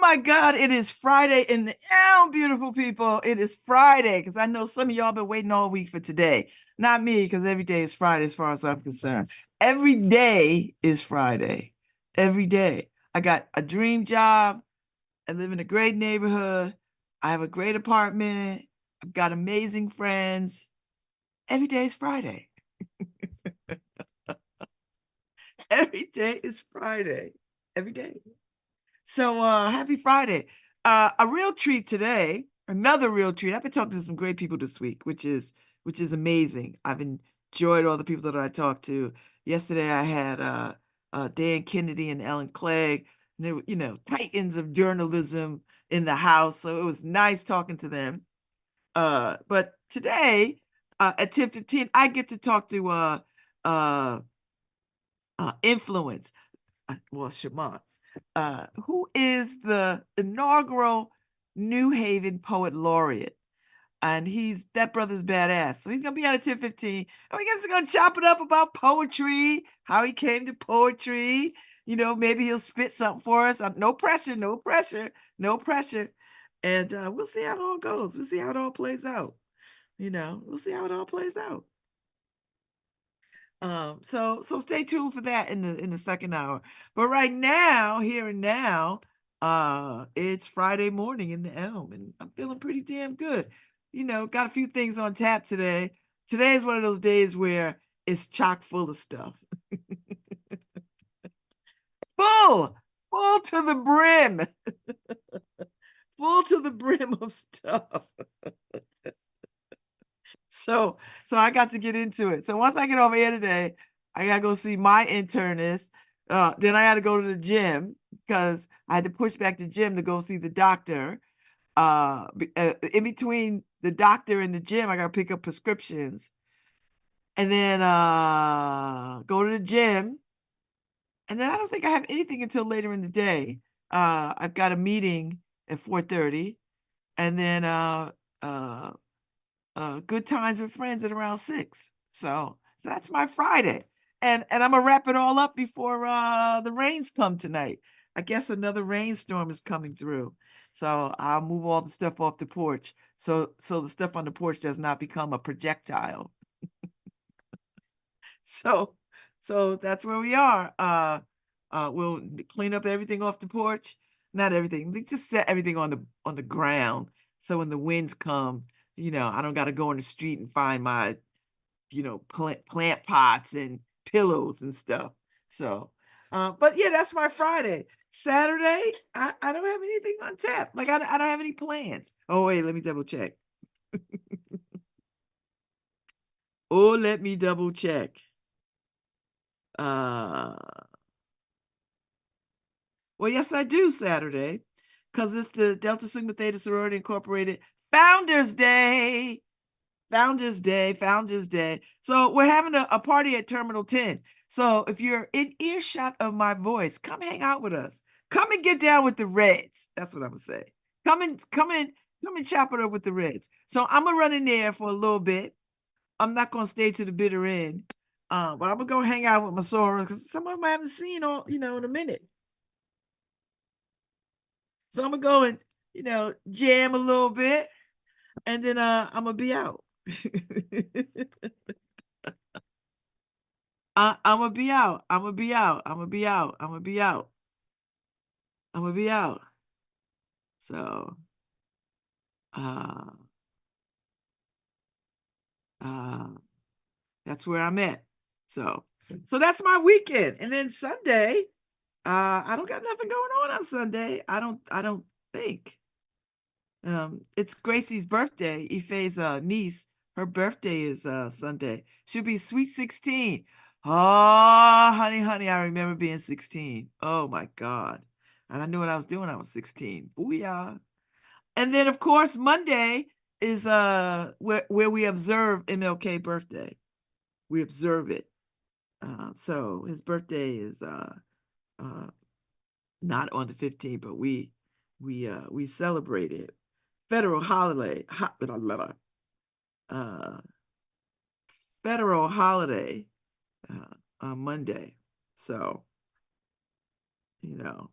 my God, it is Friday in the beautiful people. It is Friday because I know some of y'all been waiting all week for today. Not me, because every day is Friday as far as I'm concerned. Every day is Friday. Every day. I got a dream job. I live in a great neighborhood. I have a great apartment. I've got amazing friends. Every day is Friday. Every day is Friday. Every day. So happy Friday. A real treat today, another real treat. I've been talking to some great people this week, which is amazing. I've enjoyed all the people that I talked to. Yesterday I had Dan Kennedy and Ellen Clegg, and they were, titans of journalism in the house. So it was nice talking to them. But today, at 10:15, I get to talk to uh influence. Well, Shema, who is the inaugural New Haven Poet Laureate. And that brother's badass. So he's gonna be on at 10:15. And we guess we're gonna chop it up about poetry, how he came to poetry. Maybe he'll spit something for us. No pressure, no pressure, no pressure. And we'll see how it all goes. We'll see how it all plays out. We'll see how it all plays out. So stay tuned for that in the second hour. But right now, here and now, it's Friday morning in the Elm, and I'm feeling pretty damn good. Got a few things on tap today. Today is one of those days where it's chock full of stuff. Full, full to the brim, full to the brim of stuff. So I got to get into it. So once I get over here today, I gotta go see my internist. Then I had to go to the gym because I had to push back the gym to go see the doctor. In between the doctor and the gym, I gotta pick up prescriptions, and then go to the gym. And then I don't think I have anything until later in the day. I've got a meeting at 4:30, and then uh, good times with friends at around 6. So that's my Friday. And I'm gonna wrap it all up before the rains come tonight. I guess another rainstorm is coming through. So I'll move all the stuff off the porch. So the stuff on the porch does not become a projectile. So so that's where we are. We'll clean up everything off the porch. Not everything. We just set everything on the ground. So when the winds come, I don't got to go in the street and find my, plant pots and pillows and stuff. So, but yeah, that's my Friday. Saturday, I don't have anything on tap. Like I don't have any plans. Oh wait, let me double check. Oh, let me double check. Uh, well, yes, I do Saturday, because it's the Delta Sigma Theta Sorority Incorporated Founders Day. Founders Day, Founders Day. So we're having a party at Terminal 10. So if you're in earshot of my voice, come hang out with us. Come and get down with the Reds. That's what I'm gonna say. Come and chop it up with the Reds. So I'm gonna run in there for a little bit. I'm not gonna stay to the bitter end. But I'm gonna go hang out with my sorors because some of them I haven't seen all, in a minute. So I'm gonna go and, jam a little bit, and then I'm gonna be out. I'm gonna be out. I'm gonna be out. I'm gonna be out. I'm gonna be out. I'm gonna be out. So, uh, uh, that's where I'm at. So that's my weekend. And then Sunday, I don't got nothing going on Sunday. I don't think. It's Gracie's birthday. Ife's niece. Her birthday is Sunday. She'll be sweet 16. Oh, honey, honey, I remember being 16. Oh my God. And I knew what I was doing when I was 16. Booyah. And then of course Monday is where we observe MLK birthday. We observe it. So his birthday is uh not on the 15th, but we celebrate it. Federal holiday. Uh federal holiday on Monday. So, you know,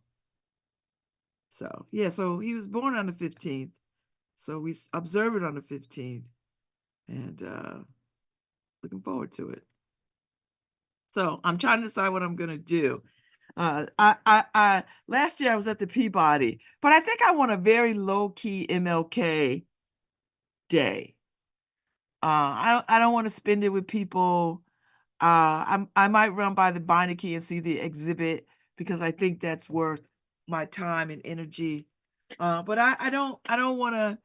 So yeah, so he was born on the 15th. So we observe it on the 15th, and looking forward to it. So I'm trying to decide what I'm gonna do. I last year I was at the Peabody, but I think I want a very low key MLK day. I don't want to spend it with people. I might run by the Beinecke and see the exhibit because I think that's worth my time and energy. But I don't want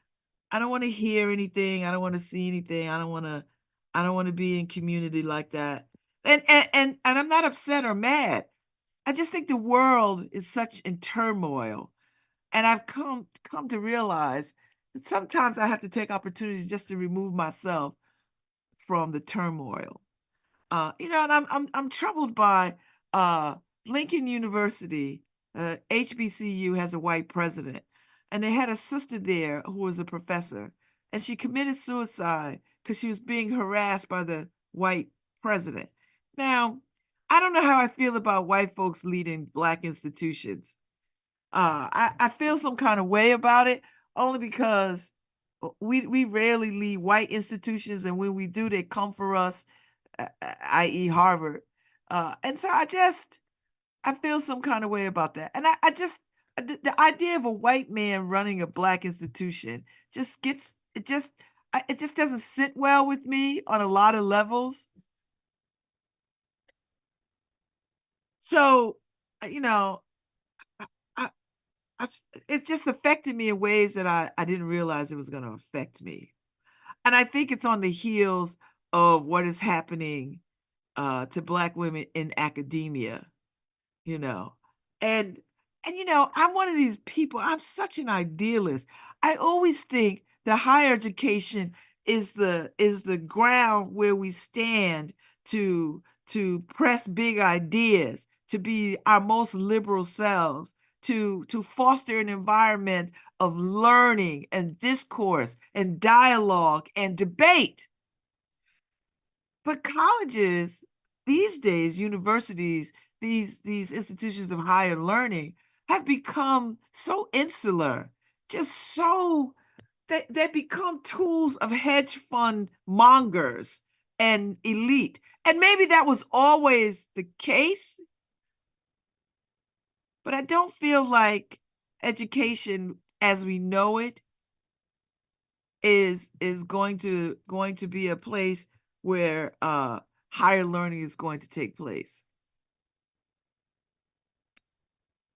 to hear anything. I don't want to see anything. I don't want to be in community like that. And I'm not upset or mad. I just think the world is such in turmoil. And I've come to realize that sometimes I have to take opportunities just to remove myself from the turmoil. And I'm troubled by uh, Lincoln University. HBCU has a white president, and they had a sister there who was a professor, and she committed suicide because she was being harassed by the white president. Now, I don't know how I feel about white folks leading black institutions. I feel some kind of way about it only because we rarely lead white institutions, and when we do, they come for us, i.e., Harvard. And so I feel some kind of way about that, and I just the idea of a white man running a black institution just gets it just doesn't sit well with me on a lot of levels. So, you know, I, I, it just affected me in ways that I didn't realize it was going to affect me. And I think it's on the heels of what is happening to Black women in academia, you know. And I'm one of these people, I'm such an idealist. I always think that higher education is the ground where we stand to press big ideas, to be our most liberal selves, to foster an environment of learning and discourse and dialogue and debate. But colleges these days, universities, these institutions of higher learning have become so insular, just so they become tools of hedge fund mongers and elite. And maybe that was always the case, but I don't feel like education as we know it is going to be a place where higher learning is going to take place,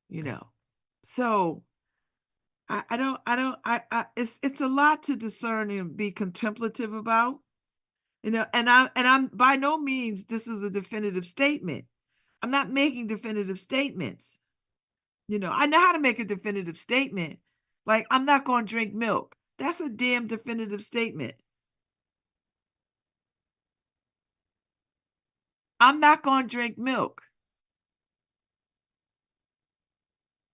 you know. So it's a lot to discern and be contemplative about, and I'm by no means this is a definitive statement. I'm not making definitive statements. I know how to make a definitive statement. Like, I'm not going to drink milk. That's a damn definitive statement. I'm not going to drink milk.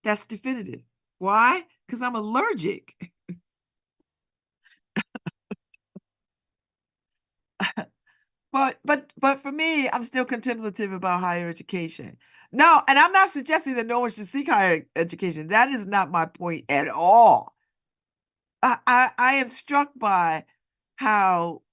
That's definitive. Why? Because I'm allergic. But for me, I'm still contemplative about higher education. No, and I'm not suggesting that no one should seek higher education. That is not my point at all. I am struck by how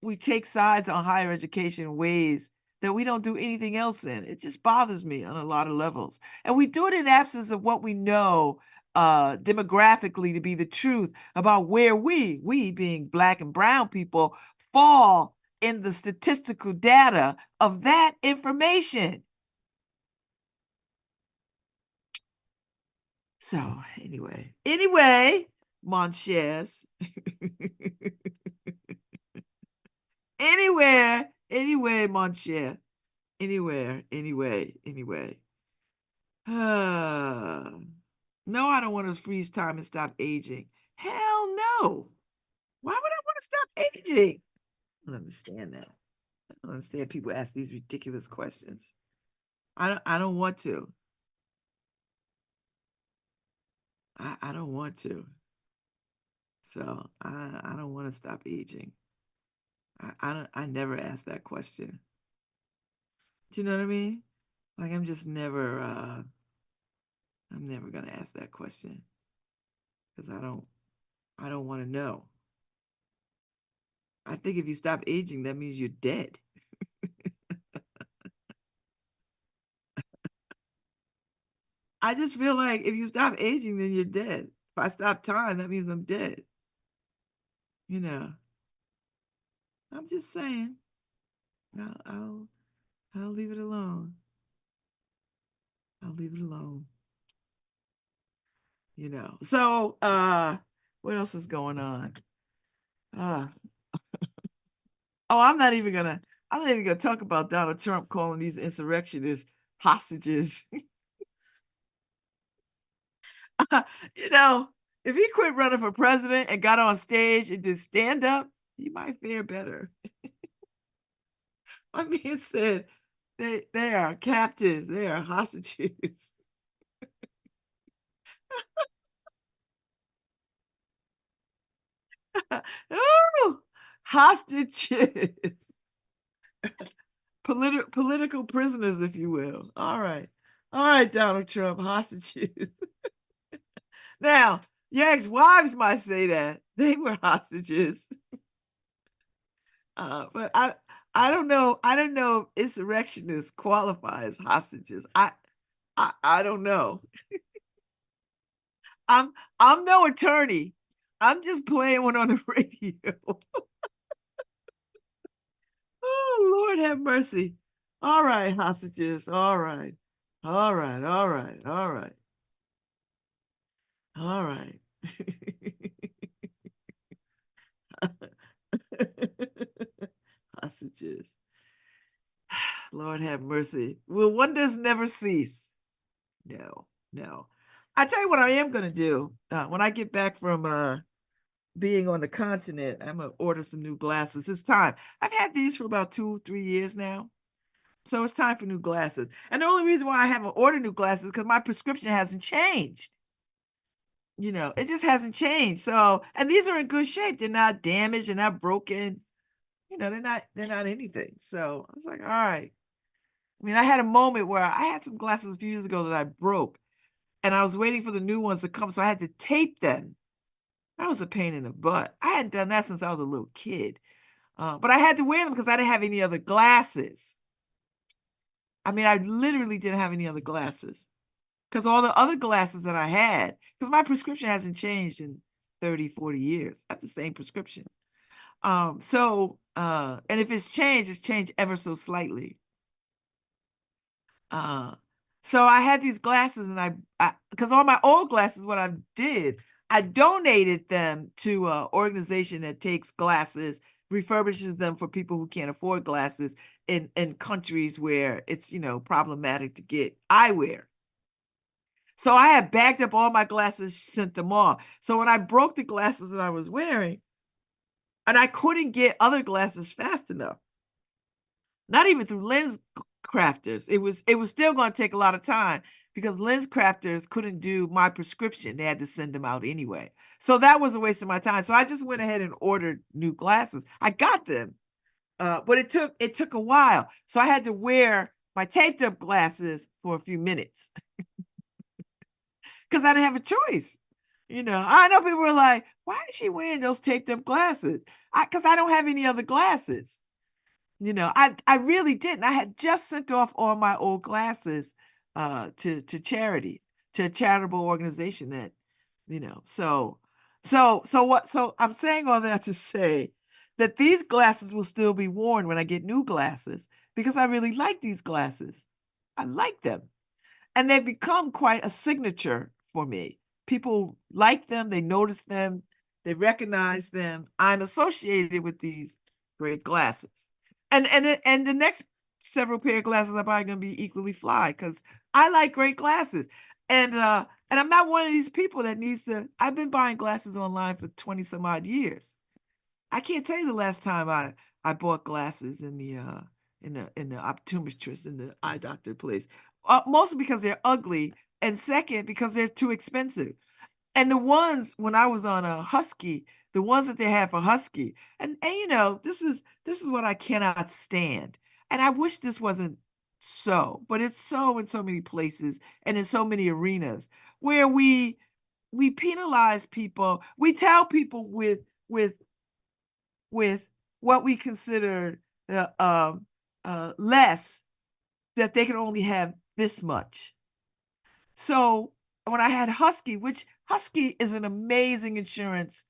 we take sides on higher education in ways that we don't do anything else in. It just bothers me on a lot of levels. And we do it in absence of what we know demographically to be the truth about where we being Black and brown people, fall in the statistical data of that information. So anyway, mon chers. Anyway, mon cher. Anyway. No, I don't want to freeze time and stop aging. Hell no. Why would I want to stop aging? I don't understand that. I don't understand people ask these ridiculous questions. I don't want to. I don't want to. So I don't want to stop aging. I never ask that question. Do you know what I mean? Like, I'm just never I'm never gonna ask that question because I don't want to know. I think if you stop aging, that means you're dead. I just feel like if you stop aging, then you're dead. If I stop time, that means I'm dead. You know, I'm just saying. I'll, I'll, I'll leave it alone. I'll leave it alone. So, what else is going on? Uh, oh, I'm not even gonna talk about Donald Trump calling these insurrectionists hostages. you know, if he quit running for president and got on stage and did stand up, he might fare better. I mean, said they are captives, they are hostages. Oh, hostages, political prisoners, if you will. All right, Donald Trump, hostages. Now, your ex-wives might say that they were hostages, but I don't know. I don't know if insurrectionists qualify as hostages. I don't know. I'm I'm no attorney. I'm just playing one on the radio. Oh, Lord have mercy. All right, hostages. All right. All right. All right. All right. All right. Hostages. Lord have mercy. Will wonders never cease? No, no. I tell you what I am going to do. When I get back from being on the continent, I'm going to order some new glasses. It's time. I've had these for about 2, 3 years now. So it's time for new glasses. And the only reason why I haven't ordered new glasses is because my prescription hasn't changed. It just hasn't changed. So, and these are in good shape. They're not damaged, they're not broken. They're not anything. So I was like, all right. I mean, I had a moment where I had some glasses a few years ago that I broke, and I was waiting for the new ones to come, so I had to tape them. That was a pain in the butt. I hadn't done that since I was a little kid. But I had to wear them because I didn't have any other glasses. I mean, I literally didn't have any other glasses because all the other glasses that I had, because my prescription hasn't changed in 30, 40 years. I have the same prescription. And if it's changed ever so slightly. Uh, so I had these glasses and because all my old glasses, what I did, I donated them to an organization that takes glasses, refurbishes them for people who can't afford glasses in countries where it's, problematic to get eyewear. So I had bagged up all my glasses, sent them off. So when I broke the glasses that I was wearing, and I couldn't get other glasses fast enough, not even through lens crafters. It was still going to take a lot of time because lens crafters couldn't do my prescription. They had to send them out anyway. So that was a waste of my time. So I just went ahead and ordered new glasses. I got them, but it took a while. So I had to wear my taped up glasses for a few minutes because I didn't have a choice. I know people were like, "Why is she wearing those taped up glasses?" Because I don't have any other glasses. I really didn't. I had just sent off all my old glasses to charity, to a charitable organization that, so I'm saying all that to say that these glasses will still be worn when I get new glasses because I really like these glasses. I like them. And they've become quite a signature for me. People like them, they notice them, they recognize them. I'm associated with these great glasses. And the next several pair of glasses are probably gonna be equally fly because I like great glasses. And I'm not one of these people that needs to. I've been buying glasses online for 20 some odd years. I can't tell you the last time I bought glasses in the optometrist, in the eye doctor place. Mostly because they're ugly, and second because they're too expensive. And the ones when I was on a Husky, the ones that they have for Husky, and this is what I cannot stand. And I wish this wasn't so, but it's so in so many places and in so many arenas where we penalize people. We tell people with what we consider less, that they can only have this much. So when I had Husky, which Husky is an amazing insurance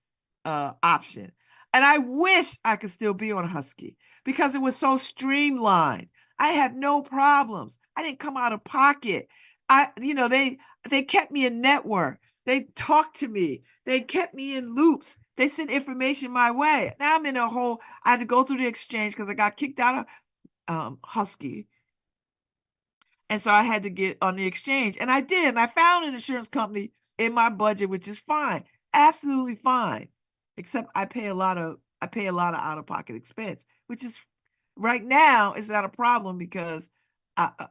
option, and I wish I could still be on Husky because it was so streamlined. I had no problems. I didn't come out of pocket. They kept me in network. They talked to me. They kept me in loops. They sent information my way. Now I'm in a whole. I had to go through the exchange because I got kicked out of Husky. And so I had to get on the exchange, and I did. And I found an insurance company in my budget, which is fine, absolutely fine. Except I pay a lot of out-of-pocket expense, which is right now is not a problem because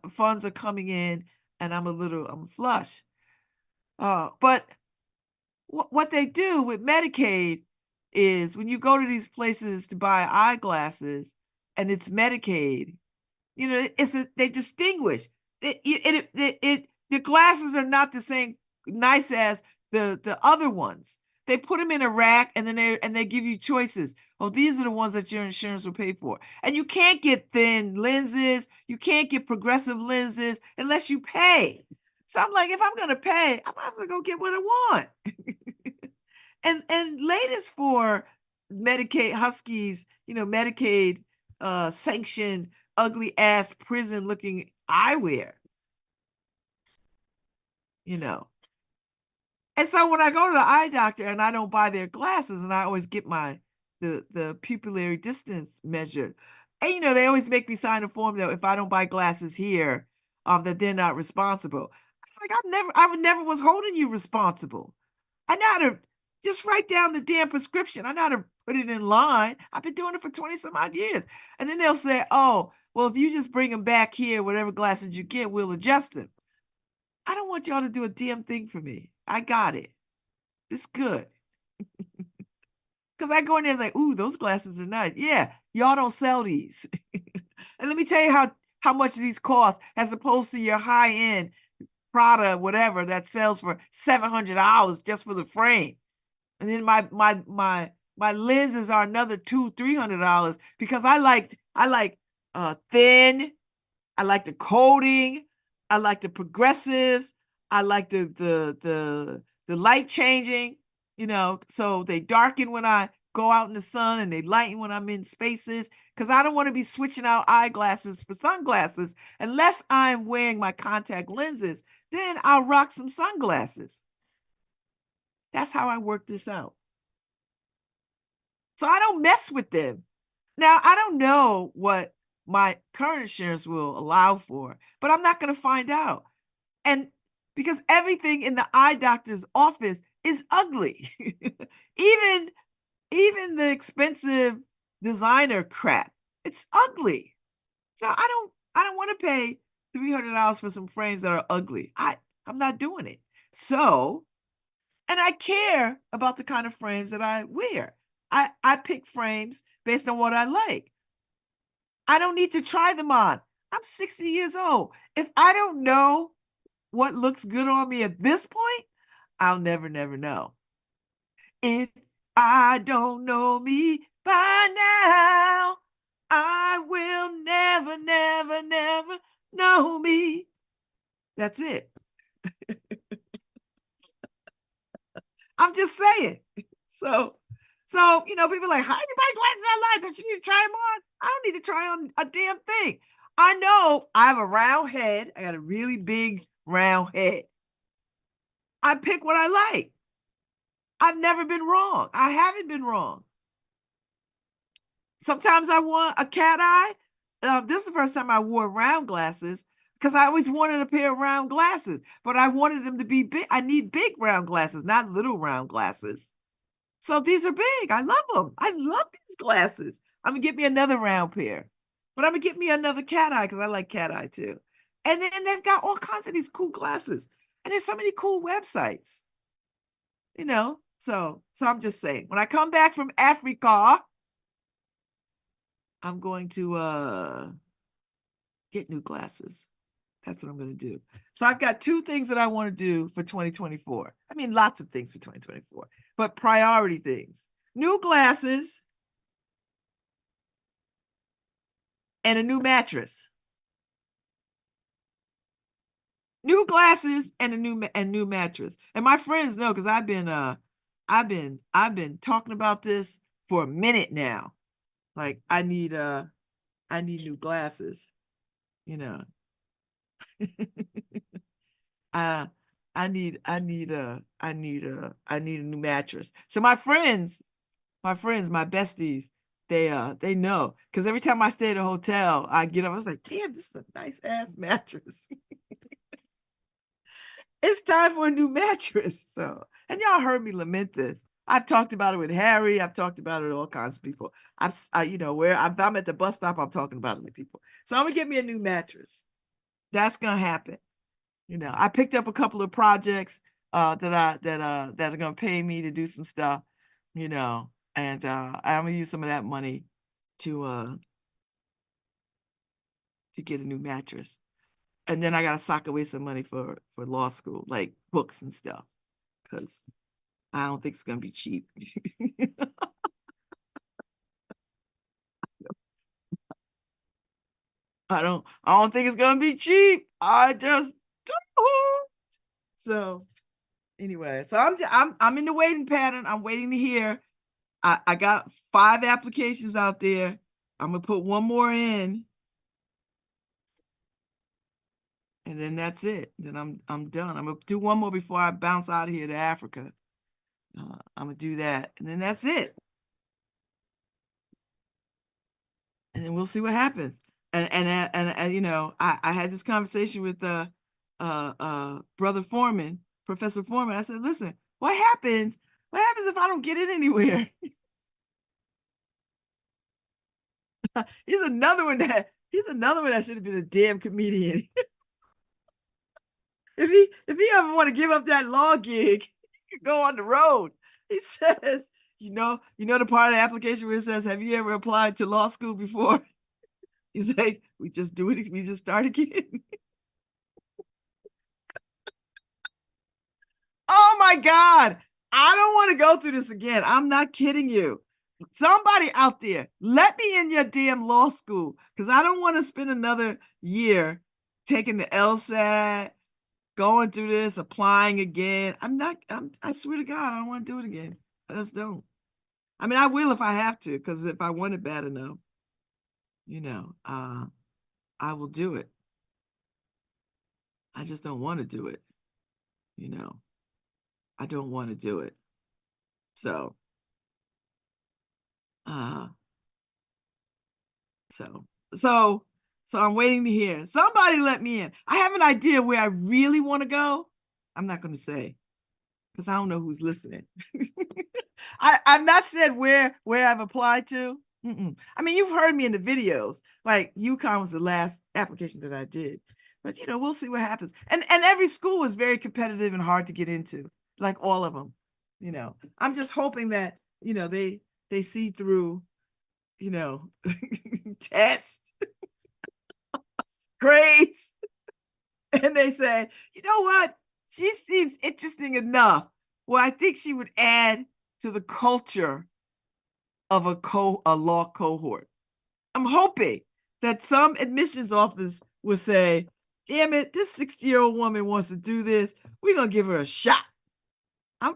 funds are coming in, and I'm flush. But what they do with Medicaid is when you go to these places to buy eyeglasses, and it's Medicaid, they distinguish. The glasses are not the same nice as the other ones. They put them in a rack, and then they give you choices. Oh, these are the ones that your insurance will pay for. And you can't get thin lenses. You can't get progressive lenses unless you pay. So I'm like, if I'm gonna pay, I might as well go get what I want. And latest for Medicaid Huskies, Medicaid sanctioned ugly ass prison looking eyewear, you know. And so when I go to the eye doctor and I don't buy their glasses, and I always get the pupillary distance measured, and they always make me sign a form that if I don't buy glasses here, that they're not responsible. It's like I would never was holding you responsible. I know how to just write down the damn prescription. I know how to put it in line. I've been doing it for 20 some odd years. And then they'll say, oh, well, if you just bring them back here, whatever glasses you get, we'll adjust them. I don't want y'all to do a damn thing for me. I got it. It's good. Because I go in there like, ooh, those glasses are nice. Yeah, y'all don't sell these. And let me tell you how much these cost as opposed to your high-end Prada, whatever, that sells for $700 just for the frame. And then my lenses are another $200-300 because I like thin, I like the coating, I like the progressives, I like the light changing, so they darken when I go out in the sun and they lighten when I'm in spaces, because I don't want to be switching out eyeglasses for sunglasses unless I'm wearing my contact lenses. Then I'll rock some sunglasses. That's how I work this out. So I don't mess with them. Now, I don't know what my current insurance will allow for, but I'm not going to find out. And because everything in the eye doctor's office is ugly. even the expensive designer crap, it's ugly. So I don't want to pay $300 for some frames that are ugly. I'm not doing it. So, and I care about the kind of frames that I wear. I pick frames based on what I like. I don't need to try them on. I'm 60 years old. If I don't know what looks good on me at this point, I'll never know. If I don't know me by now, I will never know me. That's it. I'm just saying. So, people are like, how do you buy glasses online? Don't you need to try them on? I don't need to try on a damn thing. I know I have a round head. I got a really big round head. I pick what I like. I've never been wrong. I haven't been wrong. Sometimes I want a cat eye. This is the first time I wore round glasses because I always wanted a pair of round glasses, but I wanted them to be big. I need big round glasses, not little round glasses. So these are big. I love them. I love these glasses. I'm gonna get me another round pair, but I'm gonna get me another cat eye because I like cat eye too. And then they've got all kinds of these cool glasses, and there's so many cool websites. So I'm just saying, when I come back from Africa, I'm going to get new glasses. That's what I'm going to do. So I've got 2 things that I want to do for 2024. I mean, lots of things for 2024, but priority things. New glasses and a new mattress. New glasses and a new mattress. And my friends know, because I've been talking about this for a minute now. Like I need new glasses, you know. uh I need a new mattress. So my friends, my besties, they know, because every time I stay at a hotel, I get up, I was like, damn, this is a nice ass mattress. It's time for a new mattress. So, and y'all heard me lament this. I've talked about it with Harry. I've talked about it with all kinds of people. Where I'm at the bus stop, I'm talking about it with people. So I'm gonna get me a new mattress. That's gonna happen. I picked up a couple of projects that are gonna pay me to do some stuff, and I'm gonna use some of that money to get a new mattress. And then I gotta sock away some money for law school, like books and stuff, because I don't think it's gonna be cheap. I don't think it's gonna be cheap. I just don't. So anyway, so I'm in the waiting pattern. I'm waiting to hear. I got 5 applications out there. I'm gonna put 1 more in, and then that's it. Then I'm done. I'm gonna do 1 more before I bounce out of here to Africa. I'm gonna do that, and then that's it. And then we'll see what happens. And I had this conversation with brother Foreman, Professor Foreman. I said, listen, what happens? What happens if I don't get in anywhere? He's another one that should have been a damn comedian. If he ever want to give up that law gig, he could go on the road. He says, the part of the application where it says, have you ever applied to law school before? He's like, we just do it. We just start again. Oh my God. I don't want to go through this again. I'm not kidding you. Somebody out there, let me in your damn law school, because I don't want to spend another year taking the LSAT, going through this, applying again. I swear to God, I don't want to do it again. I just don't. I mean, I will if I have to, because if I want it bad enough, I will do it. I just don't want to do it. I don't want to do it. So, so I'm waiting to hear. Somebody let me in. I have an idea where I really want to go. I'm not going to say, because I don't know who's listening. I've not said where I've applied to. I mean, you've heard me in the videos. Like UConn was the last application that I did. But we'll see what happens. And every school is very competitive and hard to get into, like all of them. I'm just hoping that they see through test grades, and they say, you know what, she seems interesting enough. Well, I think she would add to the culture of a law cohort. I'm hoping that some admissions office will say, damn it, this 60-year-old woman wants to do this. We're going to give her a shot. I'm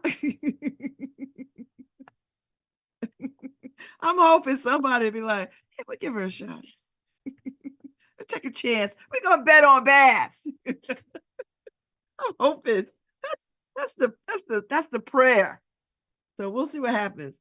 hoping somebody will be like, yeah, we'll give her a shot. We'll take a chance. We're going to bet on Babz. I'm hoping. That's the prayer. So we'll see what happens.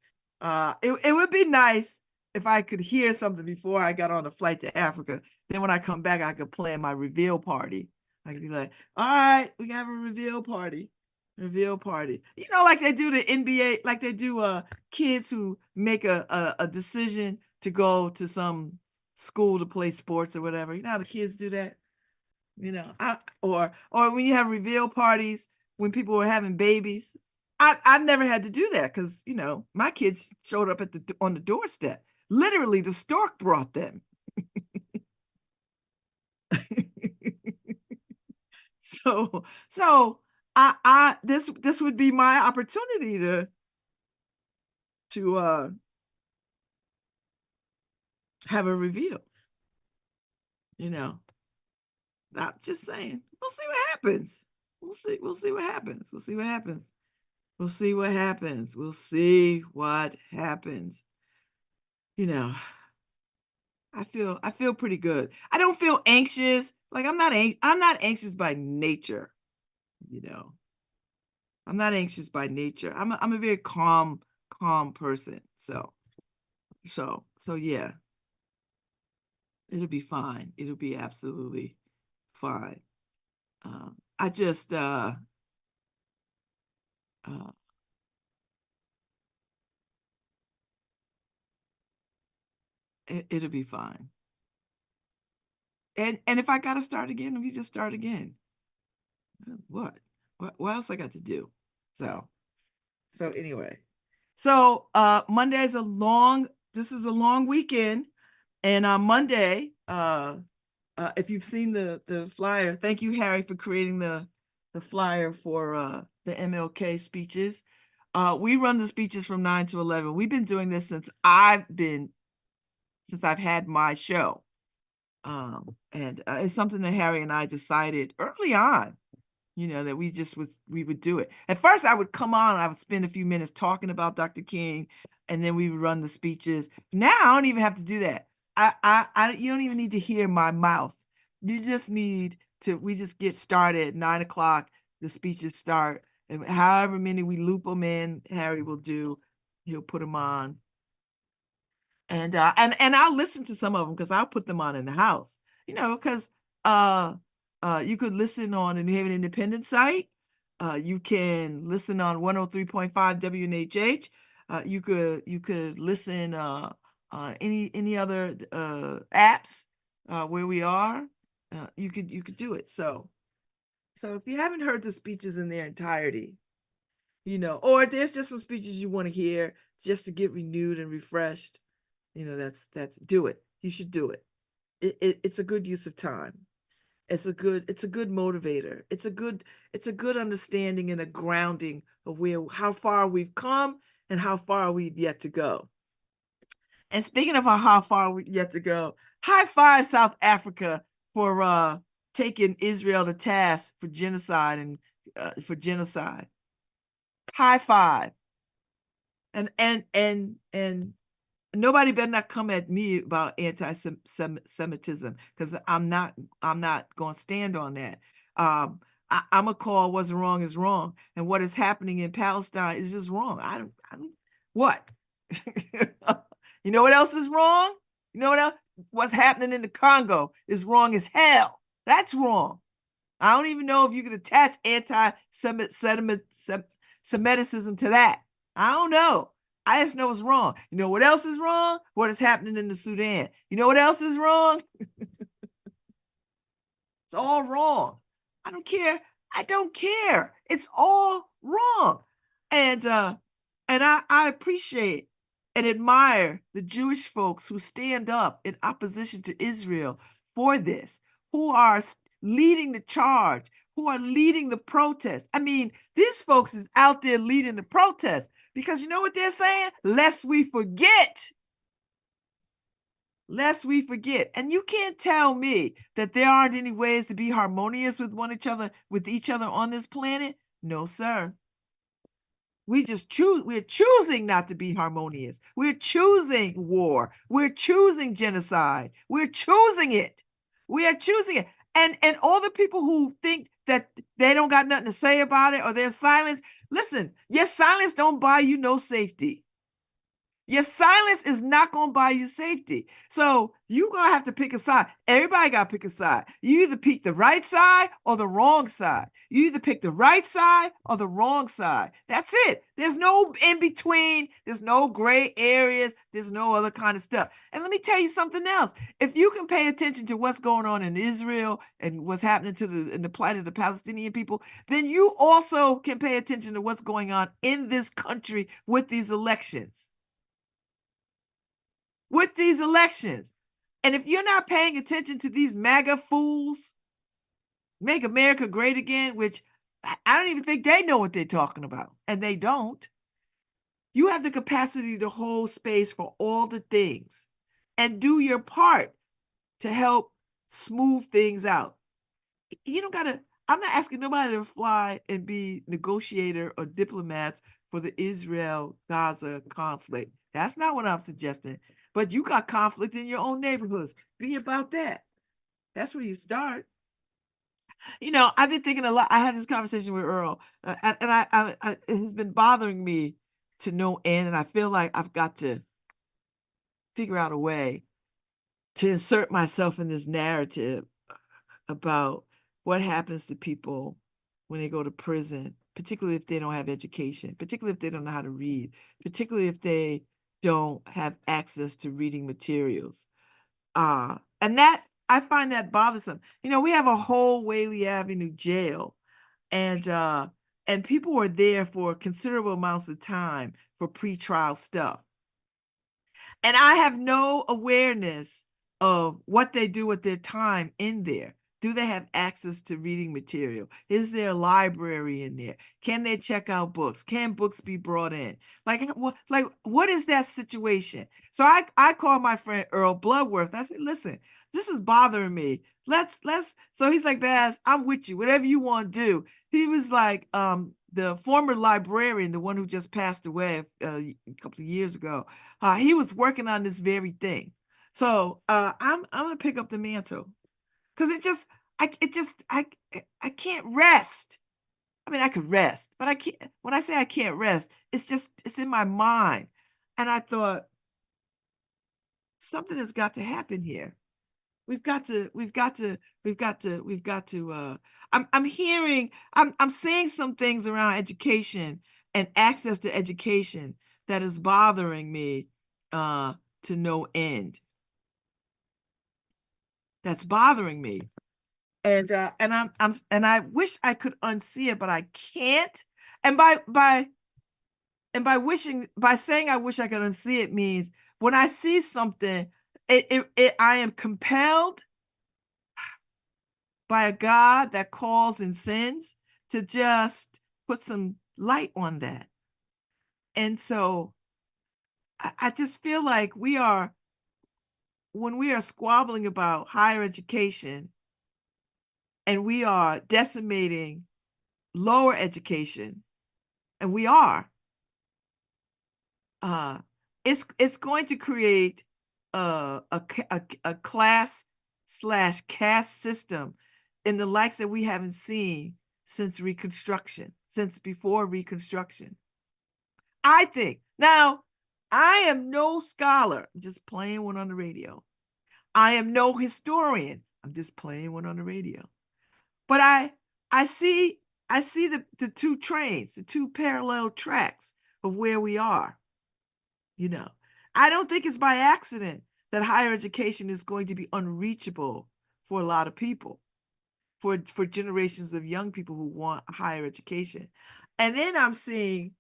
It would be nice if I could hear something before I got on a flight to Africa. Then when I come back, I could plan my reveal party. I could be like, all right, we have a reveal party. Like they do the NBA, like they do kids who make a decision to go to some school to play sports or whatever. You know how the kids do that? Or when you have reveal parties when people were having babies. I've never had to do that because my kids showed up on the doorstep. Literally, the stork brought them. So I this would be my opportunity to have a review, you know. I'm just saying. We'll see what happens. We'll see what happens. We'll see what happens. We'll see what happens. We'll see what happens. You know, I feel pretty good. I don't feel anxious. Like I'm not anxious by nature, you know. I'm not anxious by nature. I'm a very calm person. So yeah, it'll be fine. It'll be absolutely fine. I just uh it'll be fine. And if I gotta start again, we just start again. What? What else I got to do? So anyway. So Monday is a long, this is a long weekend. And on Monday, if you've seen the flyer, thank you, Harry, for creating the flyer for the MLK speeches. We run the speeches from 9 to 11. We've been doing this since I've had my show. And it's something that Harry and I decided early on, you know, that we would do it. At first, I would come on and I would spend a few minutes talking about Dr. King, and then we would run the speeches. Now I don't even have to do that. You don't even need to hear my mouth. You just need to. We just get started at 9 o'clock. The speeches start, and however many we loop them in, Harry will do. He'll put them on, and I'll listen to some of them because I'll put them on in the house. You know, because you could listen on the New Haven Independent site. You can listen on 103.5 WNHH. You could listen any other apps where we are. You could do it. So if you haven't heard the speeches in their entirety, you know, or if there's just some speeches you want to hear just to get renewed and refreshed, you know, that's do it. You should do it. It's a good use of time. It's a good motivator. It's a good understanding and a grounding of how far we've come and how far we've yet to go. And speaking of how far we've yet to go, high five South Africa for taking Israel to task for genocide and High five. And nobody better not come at me about anti-Semitism, because I'm not going to stand on that. I'm gonna call what's wrong is wrong, and what is happening in Palestine is just wrong. I don't what? You know what else is wrong? You know what else? What's happening in the Congo is wrong as hell. That's wrong. I don't even know if you could attach anti-Semitism to that. I don't know. I just know it's wrong. You know what else is wrong? What is happening in the Sudan. You know what else is wrong? It's all wrong. I don't care. I don't care. It's all wrong. And I appreciate and admire the Jewish folks who stand up in opposition to Israel for this, who are leading the charge, who are leading the protest. I mean, these folks is out there leading the protest because you know what they're saying? Lest we forget. Lest we forget. And you can't tell me that there aren't any ways to be harmonious with each other on this planet. No, sir. We're choosing not to be harmonious. We're choosing war. We're choosing genocide. We're choosing it. We are choosing it. And all the people who think that they don't got nothing to say about it or their silence, listen, your silence don't buy you no safety. Your silence is not going to buy you safety. So you're going to have to pick a side. Everybody got to pick a side. You either pick the right side or the wrong side. You either pick the right side or the wrong side. That's it. There's no in between. There's no gray areas. There's no other kind of stuff. And let me tell you something else. If you can pay attention to what's going on in Israel and what's happening in the plight of the Palestinian people, then you also can pay attention to what's going on in this country with these elections. And if you're not paying attention to these MAGA fools, Make America Great Again, which I don't even think they know what they're talking about, and they don't. You have the capacity to hold space for all the things and do your part to help smooth things out. You don't gotta, I'm not asking nobody to fly and be negotiator or diplomats for the Israel-Gaza conflict. That's not what I'm suggesting. But you got conflict in your own neighborhoods. Be about that. That's where you start. I've been thinking a lot. I had this conversation with Earl, and it has been bothering me to no end, and I feel like I've got to figure out a way to insert myself in this narrative about what happens to people when they go to prison, particularly if they don't have education, particularly if they don't know how to read, particularly if they don't have access to reading materials. And that, I find that bothersome. We have a whole Whaley Avenue jail, and people were there for considerable amounts of time for pretrial stuff. And I have no awareness of what they do with their time in there. Do they have access to reading material? Is there a library in there? Can they check out books? Can books be brought in? Like what is that situation? So I called my friend Earl Bloodworth. I said, listen, this is bothering me. Let's so he's like, Babz, I'm with you. Whatever you want to do. He was like, the former librarian, the one who just passed away a couple of years ago, he was working on this very thing. So I'm gonna pick up the mantle, because I can't rest. I mean, I could rest, but I can't. When I say I can't rest, it's in my mind, and I thought something has got to happen here. We've got to. I'm seeing some things around education and access to education that is bothering me to no end. That's bothering me. And I wish I could unsee it, but I can't. And by saying I wish I could unsee it means when I see something, I am compelled by a God that calls and sends to just put some light on that. And so I just feel like when we are squabbling about higher education and we are decimating lower education, and we are, it's going to create a class/caste system in the likes that we haven't seen since Reconstruction, since before Reconstruction. I think. Now, I am no scholar. I'm just playing one on the radio. I am no historian. I'm just playing one on the radio. But I see the two trains, the two parallel tracks of where we are. I don't think it's by accident that higher education is going to be unreachable for a lot of people, for generations of young people who want higher education. And then I'm seeing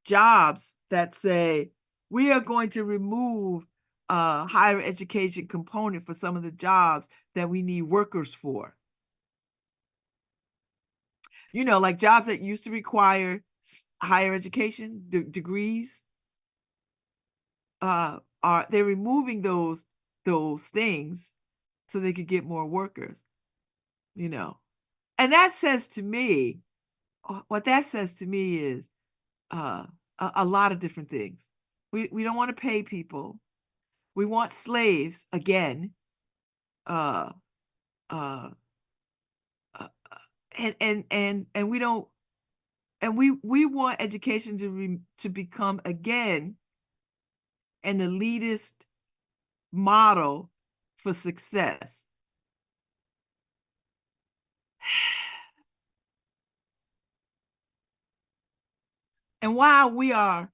jobs that say we are going to remove higher education component for some of the jobs that we need workers for. Like jobs that used to require higher education degrees. They're removing those things so they could get more workers. And that says to me, what that says to me is a lot of different things. We don't want to pay people. We want slaves again. And we don't, and we want education to become again an elitist model for success. And while we are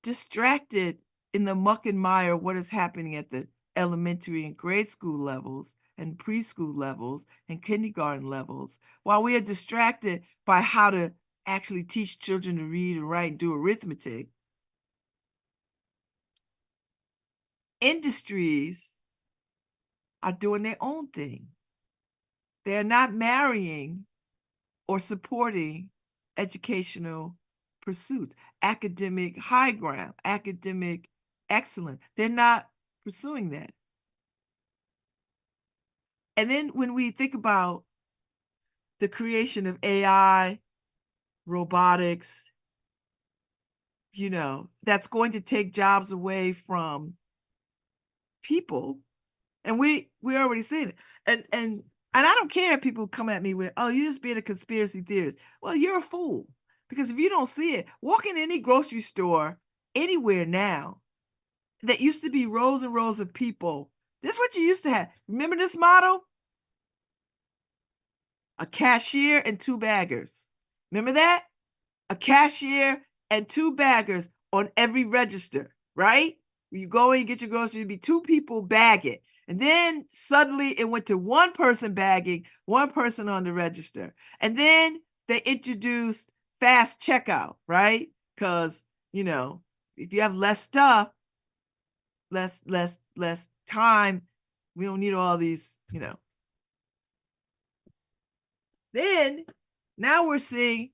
distracted in the muck and mire of what is happening at the elementary and grade school levels and preschool levels and kindergarten levels, while we are distracted by how to actually teach children to read and write and do arithmetic, industries are doing their own thing. They're not marrying or supporting educational pursuits, academic high ground, academic excellence. They're not pursuing that. And then when we think about the creation of AI, robotics, that's going to take jobs away from people. And we already seen it. And I don't care if people come at me with, oh, you're just being a conspiracy theorist. Well, you're a fool. Because if you don't see it, walk in any grocery store anywhere now that used to be rows and rows of people. This is what you used to have. Remember this model? A cashier and two baggers. Remember that? A cashier and two baggers on every register, right? When you go and you get your groceries, it'd be two people bagging. And then suddenly it went to one person bagging, one person on the register. And then they introduced fast checkout, right? Because, if you have less stuff, less time, we don't need all these, Then now we're seeing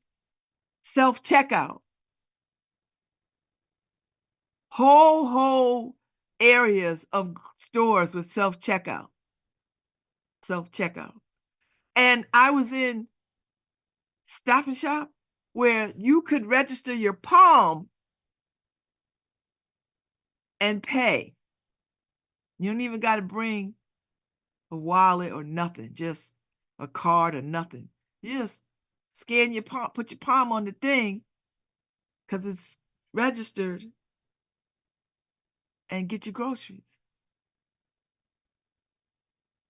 self-checkout. Whole areas of stores with self-checkout. And I was in Stop and Shop where you could register your palm and pay. You don't even got to bring a wallet or nothing, just a card or nothing. You just scan your palm, put your palm on the thing because it's registered, and get your groceries.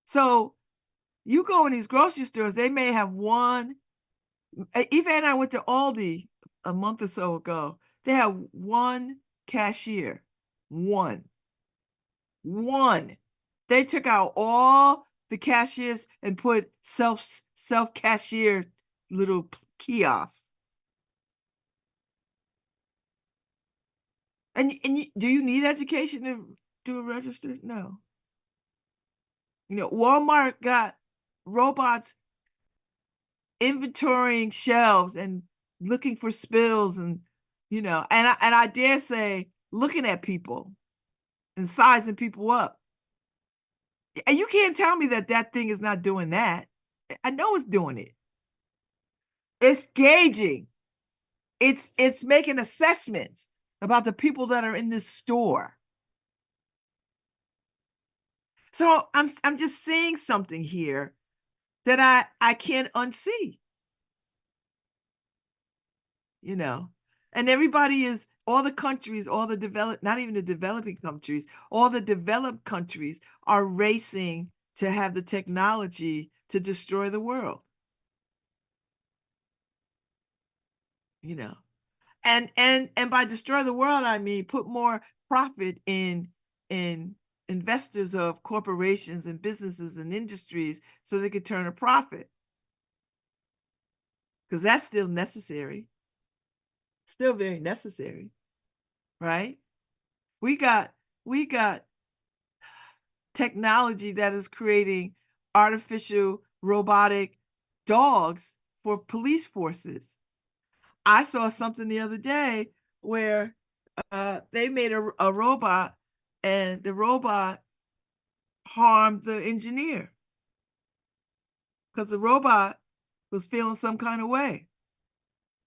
So you go in these grocery stores, they may have one. Eva and I went to Aldi a month or so ago. They have one cashier. One. They took out all the cashiers and put self-cashier little kiosks. And do you need education to do a register? No. Walmart got robots inventorying shelves and looking for spills and I dare say looking at people and sizing people up. And you can't tell me that thing is not doing that. I know it's doing it. It's gauging. It's making assessments about the people that are in this store. So I'm just seeing something here that I can't unsee. And everybody is, all the countries, all the developed, not even the developing countries, all the developed countries are racing to have the technology to destroy the world. And by destroy the world, I mean put more profit in investors of corporations and businesses and industries so they could turn a profit. Because that's still necessary. Still very necessary, right? We got technology that is creating artificial robotic dogs for police forces. I saw something the other day where they made a robot, and the robot harmed the engineer because the robot was feeling some kind of way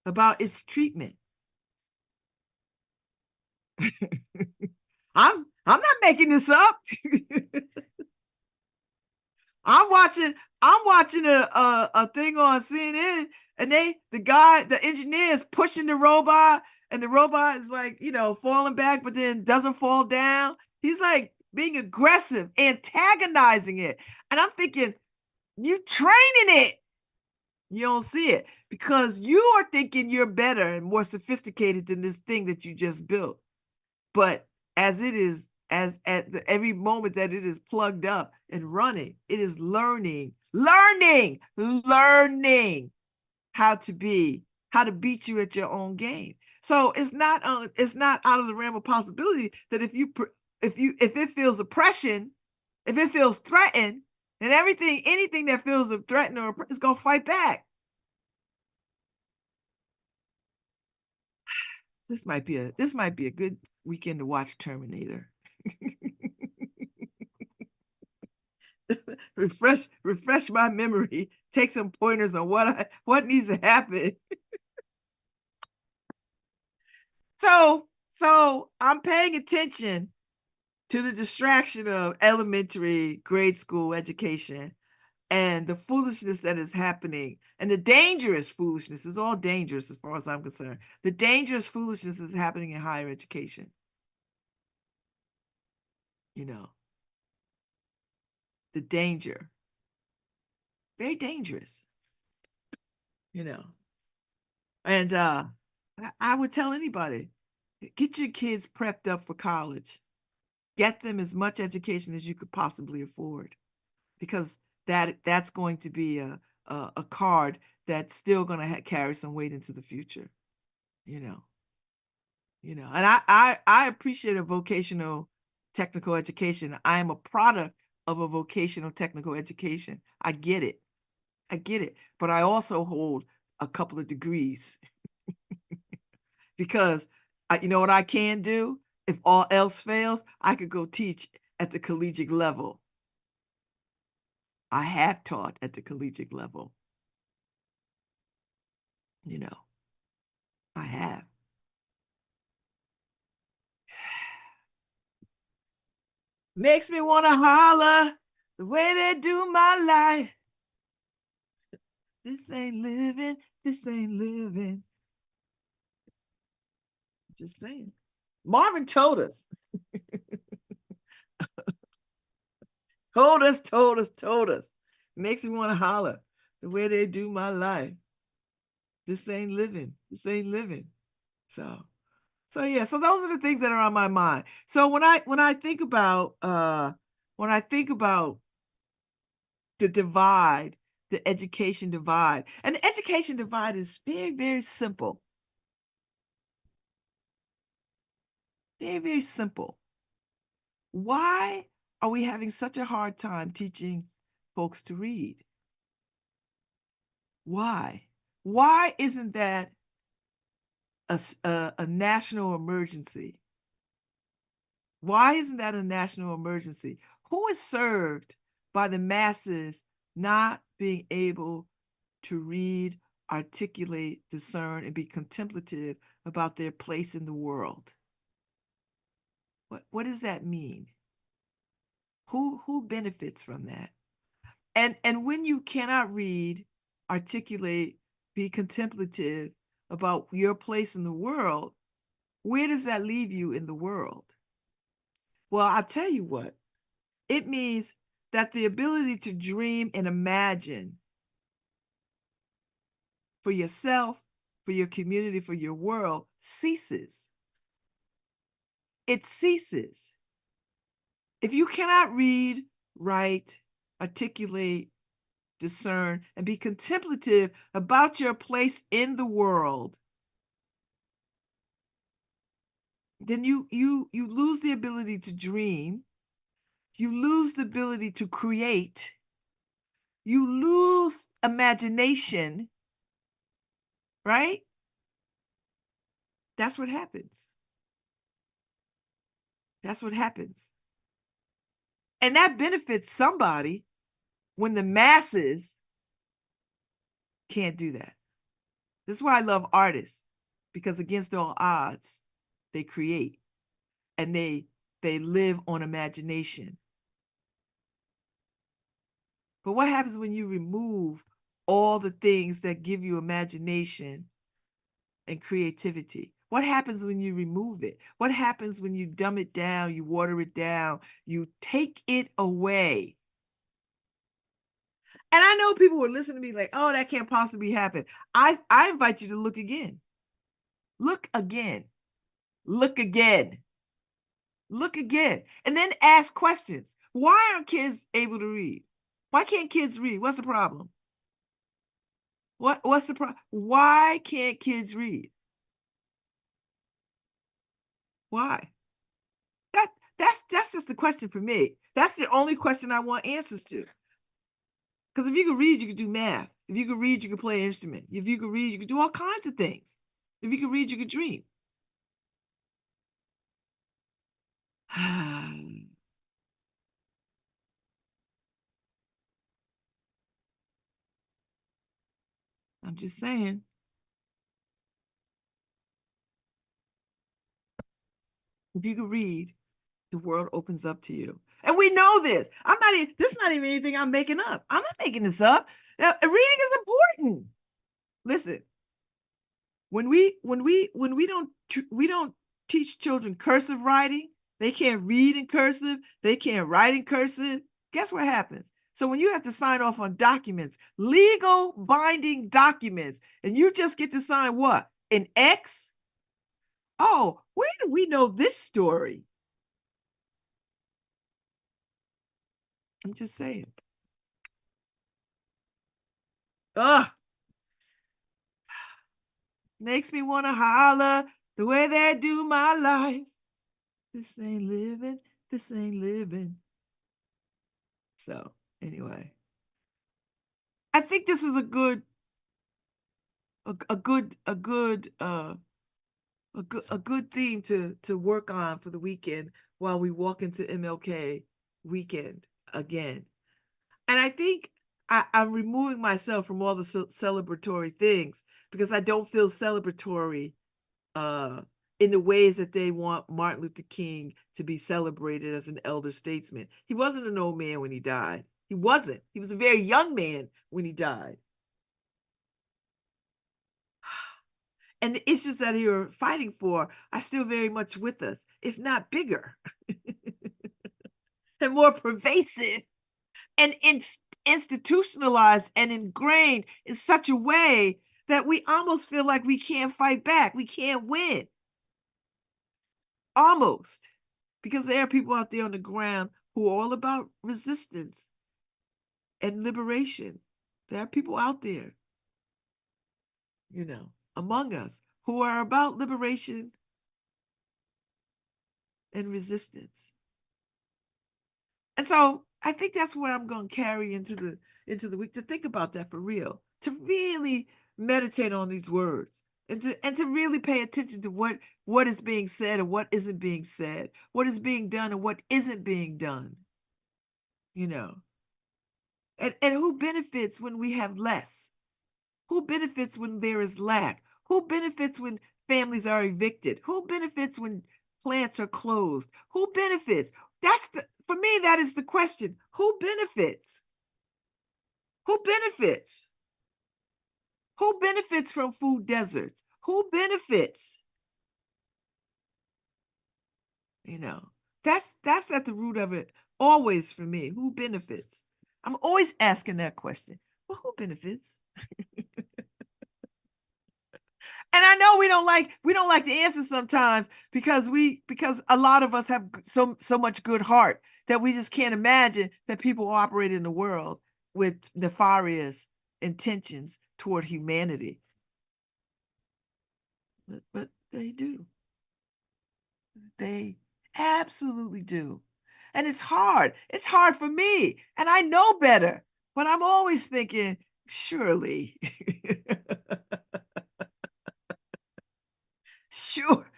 about its treatment. I'm not making this up. I'm watching a thing on CNN, and the engineer is pushing the robot, and the robot is like, falling back, but then doesn't fall down. He's like being aggressive, antagonizing it. And I'm thinking, you training it. You don't see it because you are thinking you're better and more sophisticated than this thing that you just built. But as it is, as at every moment that it is plugged up and running, it is learning how to beat you at your own game. So it's not out of the realm of possibility that if you If it feels oppression, if it feels threatened, then anything that feels threatened or is gonna fight back. This might be a good weekend to watch Terminator. refresh my memory, take some pointers on what needs to happen. So I'm paying attention to the distraction of elementary grade school education and the foolishness that is happening, and the dangerous foolishness is all dangerous as far as I'm concerned. The dangerous foolishness is happening in higher education. The danger, very dangerous. And I would tell anybody, get your kids prepped up for college. Get them as much education as you could possibly afford, because that's going to be a card that's still going to carry some weight into the future. And I appreciate a vocational technical education. I am a product of a vocational technical education. I get it, but I also hold a couple of degrees because you know what I can do? If all else fails, I could go teach at the collegiate level. I have taught at the collegiate level. I have. Makes me want to holler the way they do my life. This ain't living. Just saying. Marvin told us. Told us. Makes me want to holler the way they do my life. This ain't living. So yeah, so those are the things that are on my mind. So when I think about the divide, the education divide, and the education divide is very, very simple. Very, very simple. Why are we having such a hard time teaching folks to read? Why? Why isn't that a national emergency? Why isn't that a national emergency? Who is served by the masses not being able to read, articulate, discern, and be contemplative about their place in the world? What does that mean? Who benefits from that? And when you cannot read, articulate, be contemplative about your place in the world, where does that leave you in the world? Well, I'll tell you what. It means that the ability to dream and imagine for yourself, for your community, for your world ceases. It ceases. If you cannot read, write, articulate, discern, and be contemplative about your place in the world, then you lose the ability to dream, you lose the ability to create, you lose imagination, right? That's what happens. That's what happens. And that benefits somebody when the masses can't do that. This is why I love artists, because against all odds, they create and they live on imagination. But what happens when you remove all the things that give you imagination and creativity? What happens when you remove it? What happens when you dumb it down, you water it down, you take it away? And I know people will listen to me like, oh, that can't possibly happen. I invite you to look again. Look again. Look again. Look again. And then ask questions. Why aren't kids able to read? Why can't kids read? What's the problem? What's the problem? Why can't kids read? Why? That's just a question for me. That's the only question I want answers to. Because if you could read, you could do math. If you could read, you could play an instrument. If you could read, you could do all kinds of things. If you could read, you could dream. I'm just saying. If you could read, the world opens up to you. And we know this. This is not even anything I'm making up. I'm not making this up. Reading is important. Listen, we don't teach children cursive writing, they can't read in cursive, they can't write in cursive. Guess what happens? So when you have to sign off on documents, legal binding documents, and you just get to sign what? An X? Oh, where do we know this story? I'm just saying. Ugh. Makes me want to holler the way they do my life. This ain't living. This ain't living. So anyway, I think this is a good theme to work on for the weekend while we walk into MLK weekend again. And I think I'm removing myself from all the celebratory things because I don't feel celebratory in the ways that they want Martin Luther King to be celebrated as an elder statesman. He wasn't an old man when he died. He wasn't. He was a very young man when he died. And the issues that he was fighting for are still very much with us, if not bigger and more pervasive and institutionalized and ingrained in such a way that we almost feel like we can't fight back. We can't win. Almost. Because there are people out there on the ground who are all about resistance and liberation. There are people out there, among us who are about liberation and resistance. And so I think that's what I'm going to carry into the week, to think about that for real, to really meditate on these words and to really pay attention to what is being said and what isn't being said, what is being done and what isn't being done, and who benefits when we have less, who benefits when there is lack, who benefits when families are evicted, who benefits when plants are closed, who benefits? For me, that is the question. Who benefits? Who benefits? Who benefits from food deserts? Who benefits? That's at the root of it always for me. Who benefits? I'm always asking that question. Well, who benefits? And I know we don't like the answer sometimes because a lot of us have so much good heart that we just can't imagine that people operate in the world with nefarious intentions toward humanity. But they do. They absolutely do. And it's hard. It's hard for me. And I know better. But I'm always thinking, surely.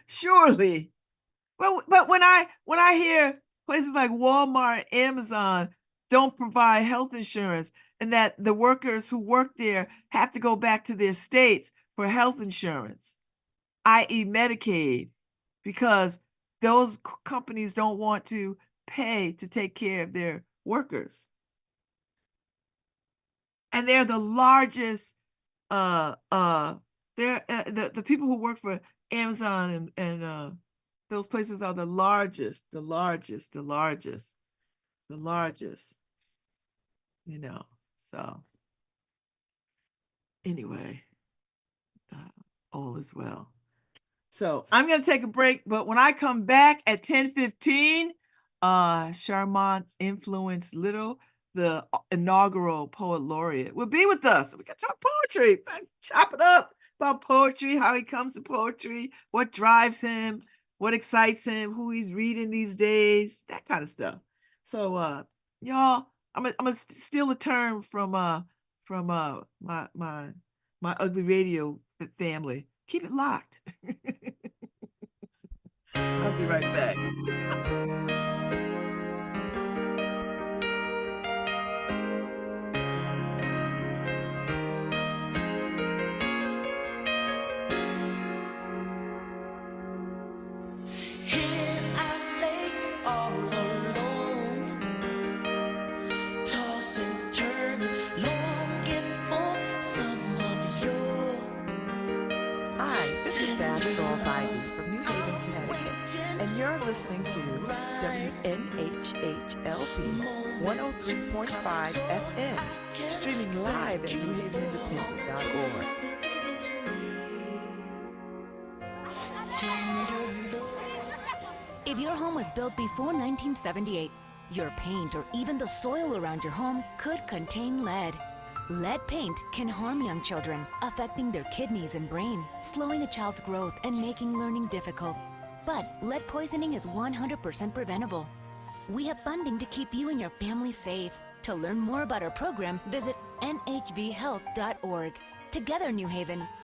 Surely. But when I hear places like Walmart, Amazon don't provide health insurance, and that the workers who work there have to go back to their states for health insurance, i.e. Medicaid, because those companies don't want to pay to take care of their workers. And they're the largest they're the people who work for Amazon and those places are the largest, so anyway, all is well. So I'm going to take a break, but when I come back at 10:15, Charmant Influence Little, the inaugural poet laureate, will be with us. We got to talk poetry, chop it up about poetry, how he comes to poetry, what drives him, what excites him, who he's reading these days, that kind of stuff. So y'all, I'm gonna steal a term from my ugly radio family. Keep it locked. I'll be right back. Here I lay all alone, tossing, turning, longing for some of your. Hi, this is Babz Rawls-Ivy from New Haven, Connecticut, and you're listening to WNHHLP 103.5 FM, streaming live at newhavenindependent.org. If your home was built before 1978, your paint or even the soil around your home could contain lead. Lead paint can harm young children, affecting their kidneys and brain, slowing a child's growth and making learning difficult. But lead poisoning is 100% preventable. We have funding to keep you and your family safe. To learn more about our program, visit nhvhealth.org. Together, New Haven,